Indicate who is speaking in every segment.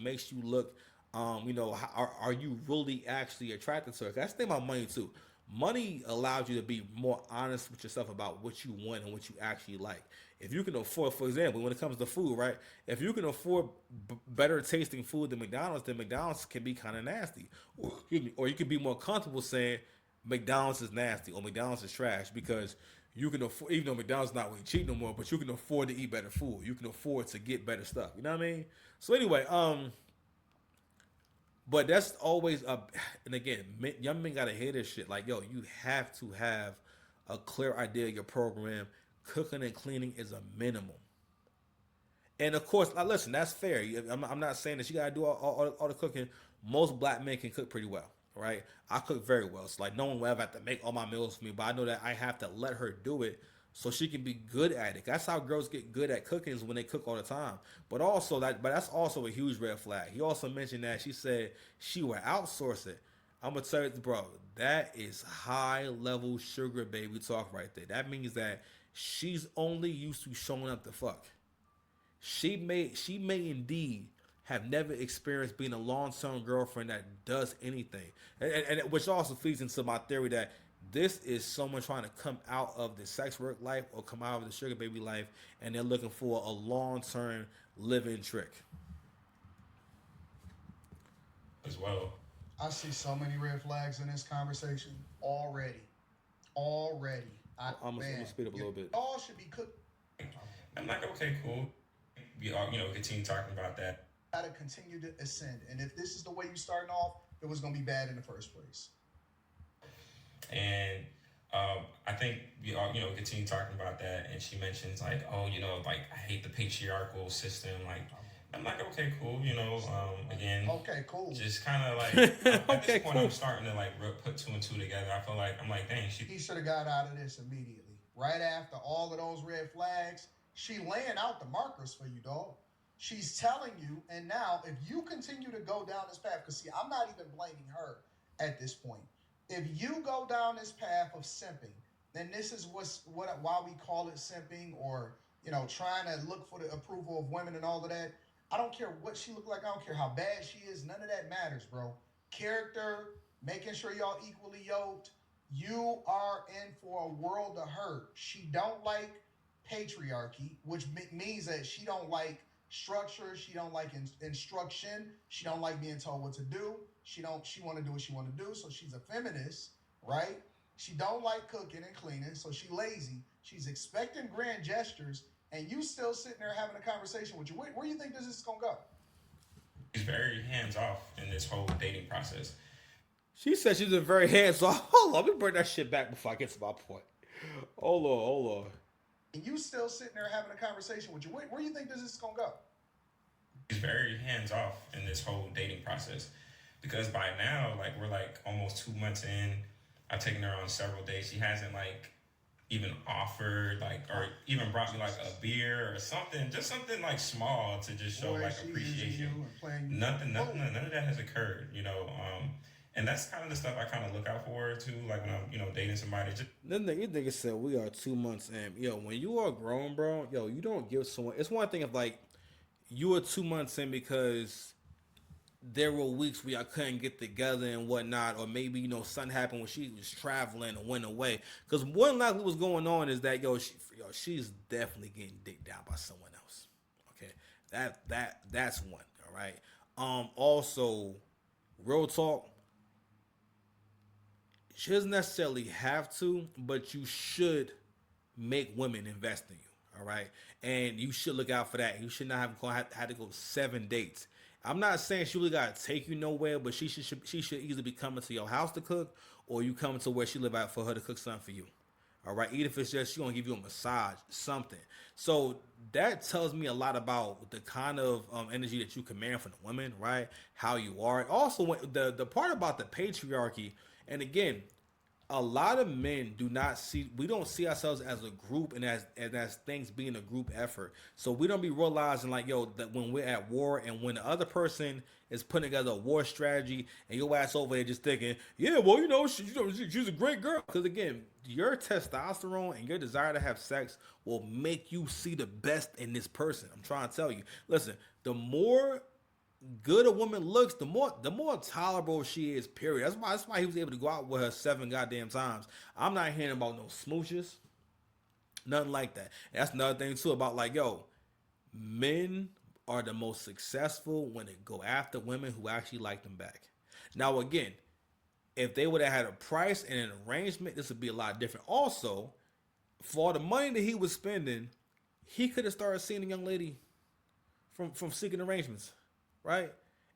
Speaker 1: makes you look, are you really actually attracted to her? That's the thing about money too. Money allows you to be more honest with yourself about what you want and what you actually like. If you can afford, for example, when it comes to food, right? If you can afford better tasting food than McDonald's, then McDonald's can be kind of nasty. Or you can be more comfortable saying McDonald's is nasty or McDonald's is trash because you can afford, even though McDonald's not really cheap no more, but you can afford to eat better food. You can afford to get better stuff. You know what I mean? So anyway, but that's always a, and again, young men gotta hear this shit. Like, yo, you have to have a clear idea of your program. Cooking and cleaning is a minimum. And of course, now listen, that's fair. I'm not saying that you gotta do all the cooking. Most black men can cook pretty well, right? I cook very well. So like, no one will ever have to make all my meals for me, but I know that I have to let her do it so she can be good at it. That's how girls get good at cooking is when they cook all the time. But that's also a huge red flag. He also mentioned that she said she would outsource it. I'm gonna tell you, bro, that is high level sugar baby talk right there. That means that she's only used to showing up to fuck. She may indeed have never experienced being a long term girlfriend that does anything, and which also feeds into my theory that this is someone trying to come out of the sex work life or come out of the sugar baby life, and they're looking for a long term living trick.
Speaker 2: as well.
Speaker 3: I see so many red flags in this conversation already. Already.
Speaker 1: I'm gonna
Speaker 3: Man,
Speaker 1: speed up a
Speaker 3: you
Speaker 1: little bit.
Speaker 3: all should be cooked.
Speaker 2: I'm like, okay, cool. We all, continue talking about that.
Speaker 3: Gotta continue to ascend. And if this is the way you starting off, it was gonna be bad in the first place.
Speaker 2: And I think we all, continue talking about that. And she mentions like, oh, like I hate the patriarchal system. Like, I'm like, okay, cool. Again,
Speaker 3: Okay, cool.
Speaker 2: just kind of like at this
Speaker 1: Okay,
Speaker 2: point, I'm
Speaker 1: cool.
Speaker 2: starting to like put two and two together. I feel like I'm like, dang, she
Speaker 3: He should have got out of this immediately. Right after all of those red flags, she laying out the markers for you, dog. She's telling you, and now if you continue to go down this path, because see, I'm not even blaming her at this point. If you go down this path of simping, then this is why we call it simping, or trying to look for the approval of women and all of that. I don't care what she look like. I don't care how bad she is. None of that matters, bro. Character, making sure y'all equally yoked. You are in for a world of hurt. She don't like patriarchy, which means that she don't like structure. She don't like instruction. She don't like being told what to do. She don't. She want to do what she want to do. So she's a feminist, right? She don't like cooking and cleaning, so she lazy. She's expecting grand gestures, and you still sitting there having a conversation with you. Where do you think this is gonna go?
Speaker 2: she's very hands off in this whole dating process.
Speaker 1: She said she's been very hands off. Hold on, let me bring that shit back before I get to my point. Hold on.
Speaker 3: And you still sitting there having a conversation with you. Where do you think this is gonna go?
Speaker 2: She's very hands off in this whole dating process because by now, like we're like almost 2 months in. I've taken her on several dates. She hasn't like even offered like or even brought me like a beer or something, just something like small to just show
Speaker 3: Boy,
Speaker 2: like
Speaker 3: she using you
Speaker 2: appreciation.
Speaker 3: and playing you.
Speaker 2: Nothing,
Speaker 3: Boom.
Speaker 2: none of that has occurred. And that's kind of the stuff I kind of look out for too. Like when I'm dating somebody, just
Speaker 1: Then the nigga said we are 2 months in. Yo, when you are grown, bro, yo, you don't give someone. It's one thing if like you were 2 months in because there were weeks where I couldn't get together and whatnot, or maybe something happened when she was traveling and went away. Because what likely was going on is that she's definitely getting dicked down by someone else. Okay, that's one. All right. Also, real talk. She doesn't necessarily have to, but you should make women invest in you. All right, and you should look out for that. You should not had to go 7 dates. I'm not saying she really gotta take you nowhere, but she should either be coming to your house to cook, or you coming to where she live at for her to cook something for you. All right, even if it's just she gonna give you a massage, something. So that tells me a lot about the kind of energy that you command from the women, right? How you are. Also, the part about the patriarchy, and again, a lot of men do not see we don't see ourselves as a group and as things being a group effort, so we don't be realizing like that when we're at war and when the other person is putting together a war strategy and your ass over there just thinking, yeah, well, she's a great girl, because again, your testosterone and your desire to have sex will make you see the best in this person. I'm trying to tell you, listen, the more good a woman looks, the more tolerable she is. Period. That's why he was able to go out with her 7 goddamn times. I'm not hearing about no smooches, nothing like that. And that's another thing too about like yo, men are the most successful when they go after women who actually like them back. Now again, if they would have had a price and an arrangement, this would be a lot different. Also, for all the money that he was spending, he could have started seeing a young lady from seeking arrangements, right?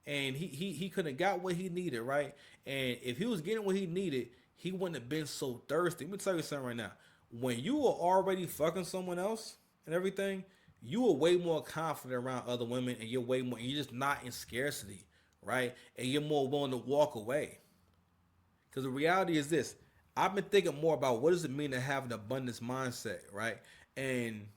Speaker 1: And he could have got what he needed, right? And if he was getting what he needed, he wouldn't have been so thirsty. Let me tell you something right now. When you are already fucking someone else and everything, you are way more confident around other women, and you're just not in scarcity, right? And you're more willing to walk away. Because the reality is this: I've been thinking more about what does it mean to have an abundance mindset, right? And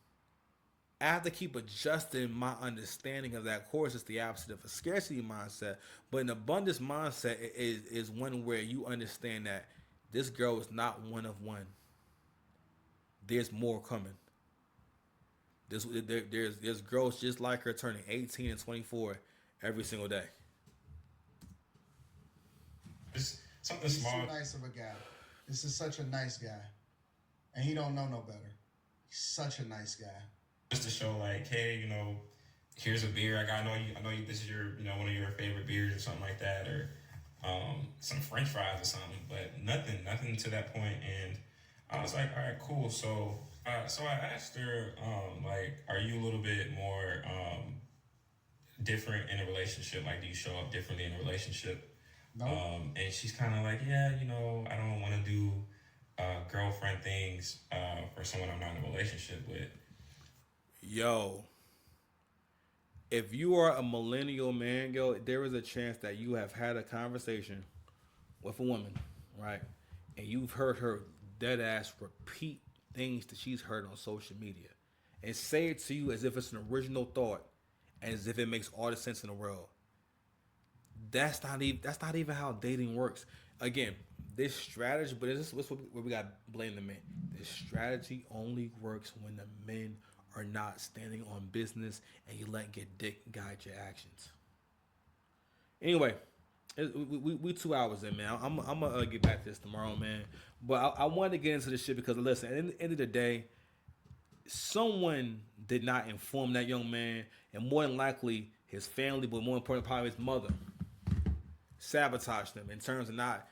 Speaker 1: I have to keep adjusting my understanding of that. Of course, it's the opposite of a scarcity mindset, but an abundance mindset is one where you understand that this girl is not one of one. There's more coming. There's girls just like her turning 18 and 24 every single day.
Speaker 2: Just something
Speaker 3: He's
Speaker 2: small.
Speaker 3: too nice of a guy. This is such a nice guy, and he don't know no better. He's such a nice guy.
Speaker 2: Just to show like, hey, here's a beer. I know you. This is your, one of your favorite beers or something like that, or some French fries or something. But nothing to that point. And I was like, all right, cool. So I asked her, like, are you a little bit more different in a relationship? Like, do you show up differently in a relationship?
Speaker 3: No,
Speaker 2: And she's kind of like, yeah, I don't want to do girlfriend things for someone I'm not in a relationship with.
Speaker 1: Yo, if you are a millennial man, yo, there is a chance that you have had a conversation with a woman, right? And you've heard her dead ass repeat things that she's heard on social media and say it to you as if it's an original thought and as if it makes all the sense in the world. That's not even how dating works. Again, this strategy, but this is what we got to blame the men. This strategy only works when the men are not standing on business and you let your dick guide your actions. Anyway, we 2 hours in, man. I'm gonna get back to this tomorrow, man. But I wanted to get into this shit because listen, at the end of the day, someone did not inform that young man, and more than likely his family, but more important, probably his mother, sabotaged him in terms of not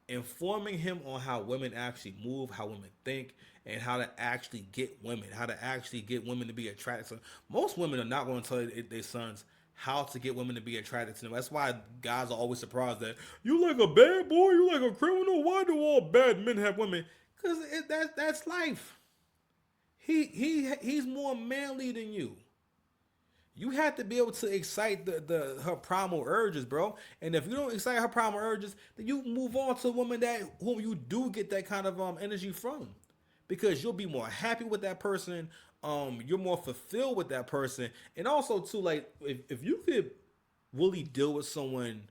Speaker 1: informing him on how women actually move, how women think, and how to actually get women, to be attracted to them. Most women are not going to tell their sons how to get women to be attracted to them. That's why guys are always surprised that you like a bad boy, you like a criminal. Why do all bad men have women? Because that's life. He's more manly than you. You have to be able to excite her primal urges, bro. And if you don't excite her primal urges, then you move on to a woman whom you do get that kind of energy from, because you'll be more happy with that person. You're more fulfilled with that person, and also too, like if you could really deal with someone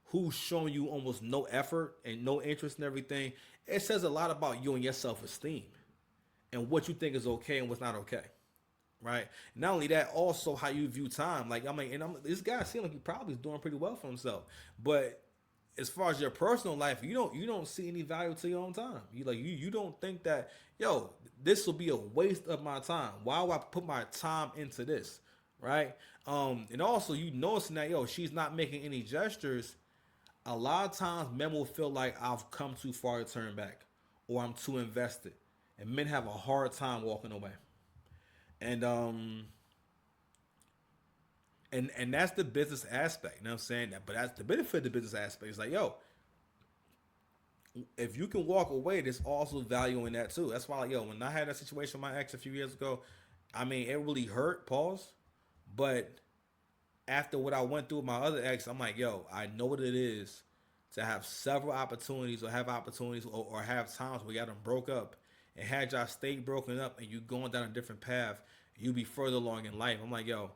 Speaker 1: who's showing you almost no effort and no interest in everything, it says a lot about you and your self-esteem and what you think is okay and what's not okay. Right. Not only that, also how you view time. Like this guy seems like he probably is doing pretty well for himself. But as far as your personal life, you don't see any value to your own time. You don't think that, yo, this will be a waste of my time. Why would I put my time into this? Right. And also you noticing that, yo, she's not making any gestures. A lot of times men will feel like I've come too far to turn back, or I'm too invested. And men have a hard time walking away. And and that's the business aspect. You know what I'm saying? But that's the benefit of the business aspect. It's like, yo, if you can walk away, there's also value in that too. That's why, like, yo, when I had that situation with my ex a few years ago, I mean, it really hurt, pause. But after what I went through with my other ex, I'm like, yo, I know what it is to have several opportunities, or have opportunities, or have times where y'all done broke up. And had y'all stayed broken up and you going down a different path, you be further along in life. I'm like, yo,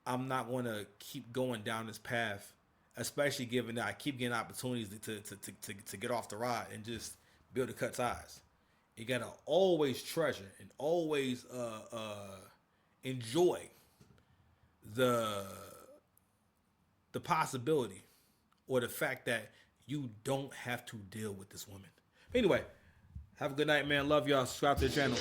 Speaker 1: I'm not going to keep going down this path, especially given that I keep getting opportunities to get off the ride and just be able to cut ties. You got to always treasure and always enjoy the possibility or the fact that you don't have to deal with this woman. Anyway, have a good night, man. Love y'all. Subscribe to the channel.